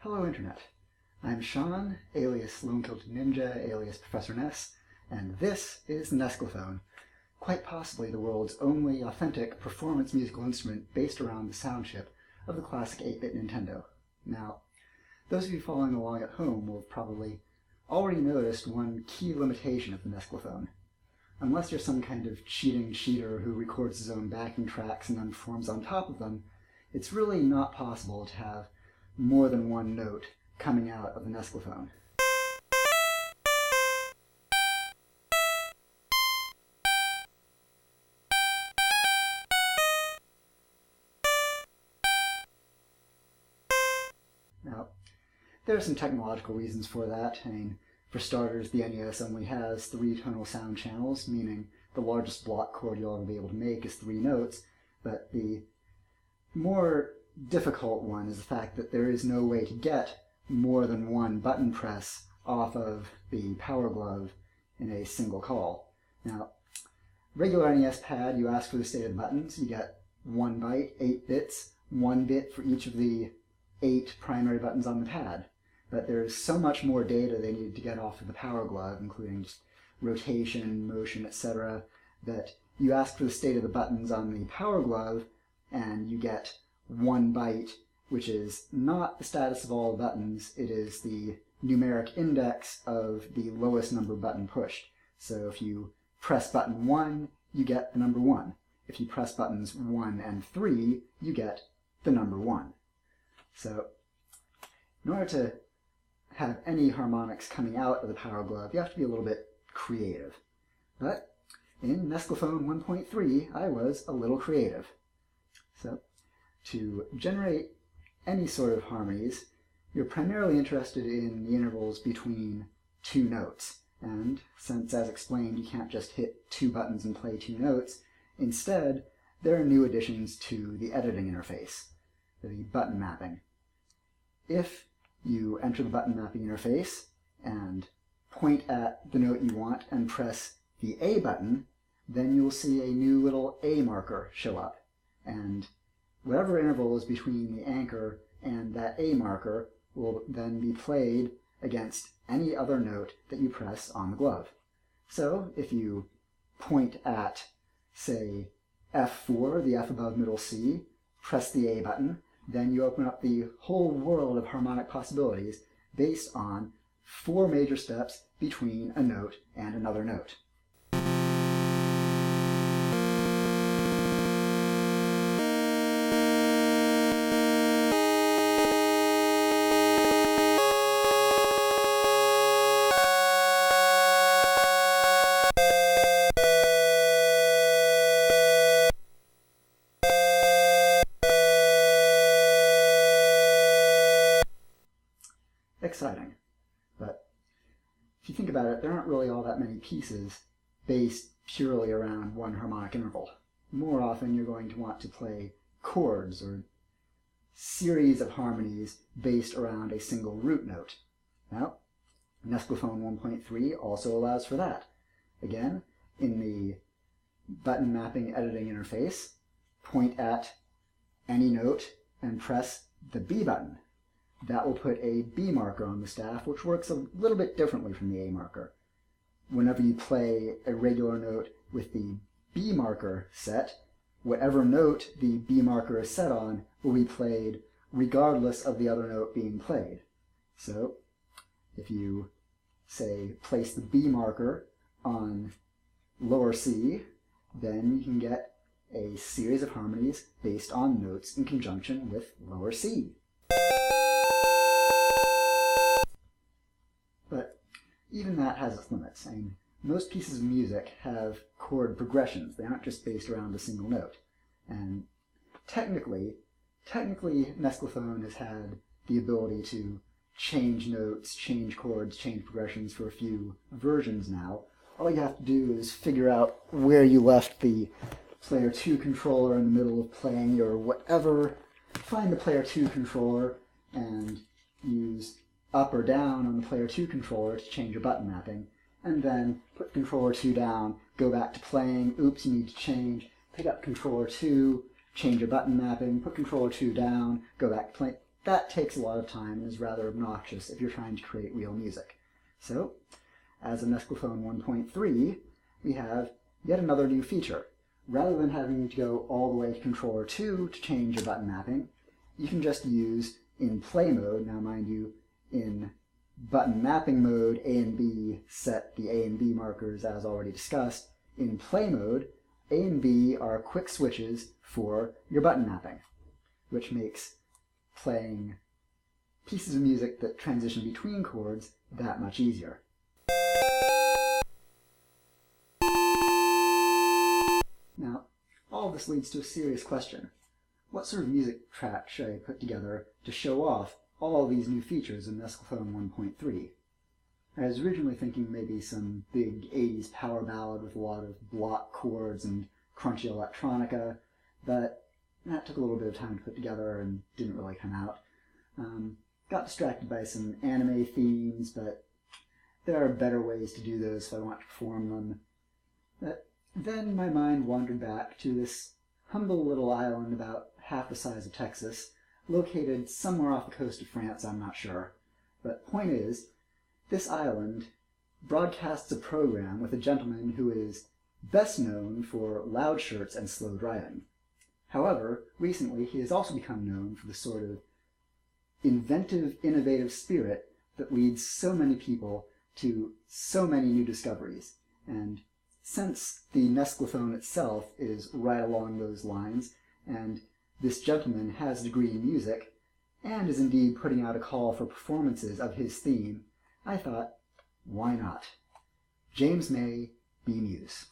Hello Internet, I'm Sean, alias Lone Kilted Ninja, alias Professor Ness, and this is the Nesglovphone, quite possibly the world's only authentic performance musical instrument based around the sound chip of the classic 8-bit Nintendo. Now, those of you following along at home will have probably already noticed one key limitation of the Nesglovphone. Unless you're some kind of cheating cheater who records his own backing tracks and then performs on top of them, it's really not possible to have more than one note coming out of the Nesglovphone. Now, there are some technological reasons for that. For starters, the NES only has 3 tonal sound channels, meaning the largest block chord you'll ever be able to make is 3 notes, but the more difficult one is the fact that there is no way to get more than one button press off of the power glove in a single call. Now, regular NES pad, you ask for the state of the buttons, you get 1 byte, 8 bits, 1 bit for each of the 8 primary buttons on the pad. But there's so much more data they needed to get off of the power glove, including just rotation, motion, etc., that you ask for the state of the buttons on the power glove and you get 1 byte, which is not the status of all the buttons, it is the numeric index of the lowest number button pushed. So if you press button 1, you get the number 1. If you press buttons 1 and 3, you get the number 1. So in order to have any harmonics coming out of the power glove, you have to be a little bit creative. But in Nesglovphone 1.3, I was a little creative. So to generate any sort of harmonies, you're primarily interested in the intervals between 2 notes. And since, as explained, you can't just hit 2 buttons and play 2 notes, instead, there are new additions to the editing interface, the button mapping. If you enter the button mapping interface and point at the note you want and press the A button, then you'll see a new little A marker show up. And whatever interval is between the anchor and that A marker will then be played against any other note that you press on the glove. So if you point at, say, F4, the F above middle C, press the A button, then you open up the whole world of harmonic possibilities based on 4 major steps between a note and another note. Exciting. But if you think about it, there aren't really all that many pieces based purely around one harmonic interval. More often you're going to want to play chords or series of harmonies based around a single root note. Now, Nesglovphone 1.3 also allows for that. Again, in the button mapping editing interface, point at any note and press the B button. That will put a B marker on the staff, which works a little bit differently from the A marker. Whenever you play a regular note with the B marker set, whatever note the B marker is set on will be played regardless of the other note being played. So if you, say, place the B marker on lower C, then you can get a series of harmonies based on notes in conjunction with lower C. But even that has its limits. Most pieces of music have chord progressions. They aren't just based around a single note. And technically, Nesglovphone has had the ability to change notes, change chords, change progressions for a few versions now. All you have to do is figure out where you left the player 2 controller in the middle of playing your whatever. Find the player 2 controller and use up or down on the player 2 controller to change your button mapping, and then put controller 2 down, go back to playing, oops, you need to change, pick up controller 2, change your button mapping, put controller 2 down, go back to play. that takes a lot of time and is rather obnoxious if you're trying to create real music. So, as of Nesglovphone 1.3, we have yet another new feature. Rather than having to go all the way to controller 2 to change your button mapping, you can just use in play mode. Now mind you, in button mapping mode, A and B set the A and B markers as already discussed. In play mode, A and B are quick switches for your button mapping, which makes playing pieces of music that transition between chords that much easier. Now, all of this leads to a serious question. What sort of music track should I put together to show off all these new features in Nesglovphone 1.3? I was originally thinking maybe some big 80s power ballad with a lot of block chords and crunchy electronica, but that took a little bit of time to put together and didn't really come out. Got distracted by some anime themes, but there are better ways to do those if I want to perform them. But then my mind wandered back to this humble little island about half the size of Texas, located somewhere off the coast of France, I'm not sure. But point is, this island broadcasts a program with a gentleman who is best known for loud shirts and slow driving. However, recently he has also become known for the sort of inventive, innovative spirit that leads so many people to so many new discoveries. And since the Nesglovphone itself is right along those lines, and this gentleman has a degree in music, and is indeed putting out a call for performances of his theme, I thought, why not? James May, B Muse.